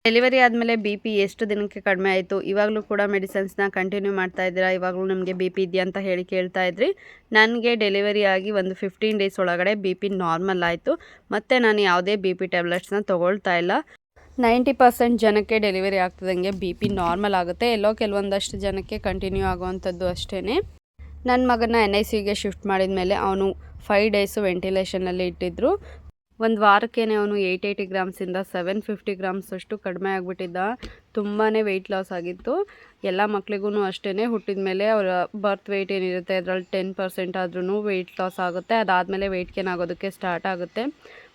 Delivery ಆದಮೇಲೆ B P ಎಷ್ಟು ದಿನಕ್ಕೆ ಕಡಿಮೆ ಆಯಿತು, ಇವಾಗಲೂ ಕೂಡ ಮೆಡಿಸಿನ್ಸ್ನ ಕಂಟಿನ್ಯೂ ಮಾಡ್ತಾ ಇದ್ದೀರಾ, ಇವಾಗಲೂ ನಮಗೆ ಬಿ ಪಿ ಇದೆಯಾ ಅಂತ ಹೇಳಿ ಕೇಳ್ತಾ ಇದ್ರಿ. ನನಗೆ ಡೆಲಿವರಿ ಆಗಿ ಒಂದು 15 ಡೇಸ್ ಒಳಗಡೆ ಬಿ ಪಿ ನಾರ್ಮಲ್ ಆಯಿತು. ಮತ್ತು ನಾನು ಯಾವುದೇ ಬಿ ಪಿ ಟ್ಯಾಬ್ಲೆಟ್ಸ್ನ ತೊಗೊಳ್ತಾ ಇಲ್ಲ. 90% ಜನಕ್ಕೆ ಡೆಲಿವರಿ ಆಗ್ತದಂಗೆ ಬಿ ಪಿ ನಾರ್ಮಲ್ ಆಗುತ್ತೆ, ಎಲ್ಲೋ ಕೆಲವೊಂದಷ್ಟು ಜನಕ್ಕೆ ಕಂಟಿನ್ಯೂ ಆಗುವಂಥದ್ದು ಅಷ್ಟೇ. ನನ್ನ ಮಗನ NICUಗೆ ಶಿಫ್ಟ್ ಮಾಡಿದ ಮೇಲೆ ಅವನು 5 ಡೇಸು ವೆಂಟಿಲೇಷನಲ್ಲಿ ಇಟ್ಟಿದ್ರು. ಒಂದು ವಾರಕ್ಕೇ ಅವನು 880 ಗ್ರಾಮ್ಸಿಂದ 750 ಗ್ರಾಮ್ಸ್ ಅಷ್ಟು ಕಡಿಮೆ ಆಗಿಬಿಟ್ಟಿದ್ದ. ತುಂಬಾ ವೆಯ್ಟ್ ಲಾಸ್ ಆಗಿತ್ತು. ಎಲ್ಲ ಮಕ್ಳಿಗೂ ಅಷ್ಟೇ, ಹುಟ್ಟಿದ ಮೇಲೆ ಅವರ ಬರ್ತ್ ವೆಯ್ಟ್ ಏನಿರುತ್ತೆ ಅದರಲ್ಲಿ 10% ಆದ್ರೂ ವೆಯ್ಟ್ ಲಾಸ್ ಆಗುತ್ತೆ. ಅದಾದಮೇಲೆ ವೆಯ್ಟ್ ಗೇನ್ ಆಗೋದಕ್ಕೆ ಸ್ಟಾರ್ಟ್ ಆಗುತ್ತೆ.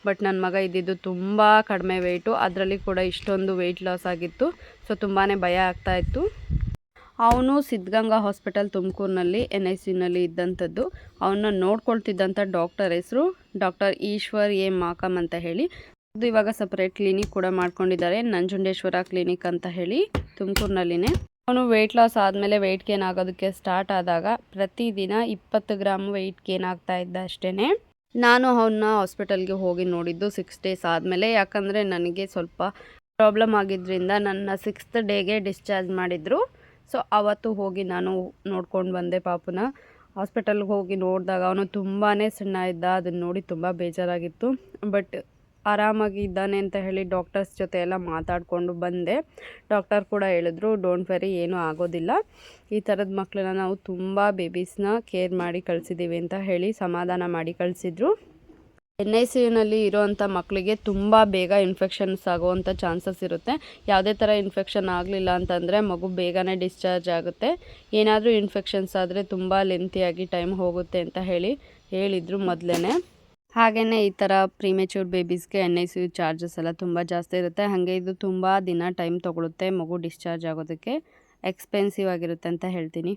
ಬಟ್ ನನ್ನ ಮಗ ಇದ್ದಿದ್ದು ತುಂಬ ಕಡಿಮೆ ವೆಯ್ಟು, ಅದರಲ್ಲಿ ಕೂಡ ಇಷ್ಟೊಂದು ವೆಯ್ಟ್ ಲಾಸ್ ಆಗಿತ್ತು. ಸೊ ತುಂಬಾ ಭಯ ಆಗ್ತಾಯಿತ್ತು. ಅವನು ಸಿದ್ಧಗಂಗಾ ಹಾಸ್ಪಿಟಲ್ ತುಮಕೂರಿನಲ್ಲಿ NICUನಲ್ಲಿ ಇದ್ದಂಥದ್ದು. ಅವನ್ನ ನೋಡ್ಕೊಳ್ತಿದ್ದಂಥ ಡಾಕ್ಟರ್ ಹೆಸರು ಡಾಕ್ಟರ್ ಈಶ್ವರ್ ಎ ಮಾಕಮ್ ಅಂತ ಹೇಳಿ. ಅದು ಇವಾಗ ಸಪ್ರೇಟ್ ಕ್ಲಿನಿಕ್ ಕೂಡ ಮಾಡ್ಕೊಂಡಿದ್ದಾರೆ, ನಂಜುಂಡೇಶ್ವರ ಕ್ಲಿನಿಕ್ ಅಂತ ಹೇಳಿ ತುಮಕೂರಿನಲ್ಲಿನೇ. ಅವನು ವೆಯ್ಟ್ ಲಾಸ್ ಆದಮೇಲೆ ವೆಯ್ಟ್ ಗೇನ್ ಆಗೋದಕ್ಕೆ ಸ್ಟಾರ್ಟ್ ಆದಾಗ ಪ್ರತಿದಿನ 20 ಗ್ರಾಮ್ ವೆಯ್ಟ್ ಗೇನ್ ಆಗ್ತಾ ಇದ್ದ ಅಷ್ಟೇ. ನಾನು ಅವನ್ನ ಹಾಸ್ಪಿಟಲ್ಗೆ ಹೋಗಿ ನೋಡಿದ್ದು 6 ಡೇಸ್ ಆದಮೇಲೆ, ಯಾಕಂದರೆ ನನಗೆ ಸ್ವಲ್ಪ ಪ್ರಾಬ್ಲಮ್ ಆಗಿದ್ದರಿಂದ ನನ್ನ 6th ಡೇಗೆ ಡಿಸ್ಚಾರ್ಜ್ ಮಾಡಿದರು. ಸೊ ಆವತ್ತು ಹೋಗಿ ನಾನು ನೋಡ್ಕೊಂಡು ಬಂದೆ ಪಾಪುನ. ಹಾಸ್ಪಿಟಲ್ಗೆ ಹೋಗಿ ನೋಡಿದಾಗ ಅವನು ತುಂಬಾ ಸಣ್ಣ ಇದ್ದ. ಅದನ್ನು ನೋಡಿ ತುಂಬ ಬೇಜಾರಾಗಿತ್ತು. ಬಟ್ ಆರಾಮಾಗಿ ಇದ್ದಾನೆ ಅಂತ ಹೇಳಿ ಡಾಕ್ಟರ್ಸ್ ಜೊತೆ ಎಲ್ಲ ಮಾತಾಡಿಕೊಂಡು ಬಂದೆ. ಡಾಕ್ಟರ್ ಕೂಡ ಹೇಳಿದ್ರು, ಡೋಂಟ್ ವೆರಿ, ಏನೂ ಆಗೋದಿಲ್ಲ, ಈ ಥರದ ಮಕ್ಕಳನ್ನ ನಾವು ತುಂಬ ಬೇಬೀಸ್ನ ಕೇರ್ ಮಾಡಿ ಕಳಿಸಿದ್ದೀವಿ ಅಂತ ಹೇಳಿ ಸಮಾಧಾನ ಮಾಡಿ ಕಳಿಸಿದ್ರು. NICUನಲ್ಲಿ ಇರೋವಂಥ ಮಕ್ಕಳಿಗೆ ತುಂಬ ಬೇಗ ಇನ್ಫೆಕ್ಷನ್ಸ್ ಆಗೋವಂಥ ಚಾನ್ಸಸ್ ಇರುತ್ತೆ. ಯಾವುದೇ ಥರ ಇನ್ಫೆಕ್ಷನ್ ಆಗಲಿಲ್ಲ ಅಂತಂದರೆ ಮಗು ಬೇಗನೆ ಡಿಸ್ಚಾರ್ಜ್ ಆಗುತ್ತೆ. ಏನಾದರೂ ಇನ್ಫೆಕ್ಷನ್ಸ್ ಆದರೆ ತುಂಬ ಲೆಂತಿಯಾಗಿ ಟೈಮ್ ಹೋಗುತ್ತೆ ಅಂತ ಹೇಳಿದರು ಮೊದಲೇ. ಹಾಗೆಯೇ ಈ ಥರ ಪ್ರೀಮೆಚ್ಯೂರ್ ಬೇಬೀಸ್ಗೆ NICU ಚಾರ್ಜಸ್ ಎಲ್ಲ ತುಂಬ ಜಾಸ್ತಿ ಇರುತ್ತೆ. ಹಾಗೆ ಇದು ತುಂಬ ದಿನ ಟೈಮ್ ತೊಗೊಳುತ್ತೆ ಮಗು ಡಿಸ್ಚಾರ್ಜ್ ಆಗೋದಕ್ಕೆ. ಎಕ್ಸ್ಪೆನ್ಸಿವ್ ಆಗಿರುತ್ತೆ ಅಂತ ಹೇಳ್ತೀನಿ.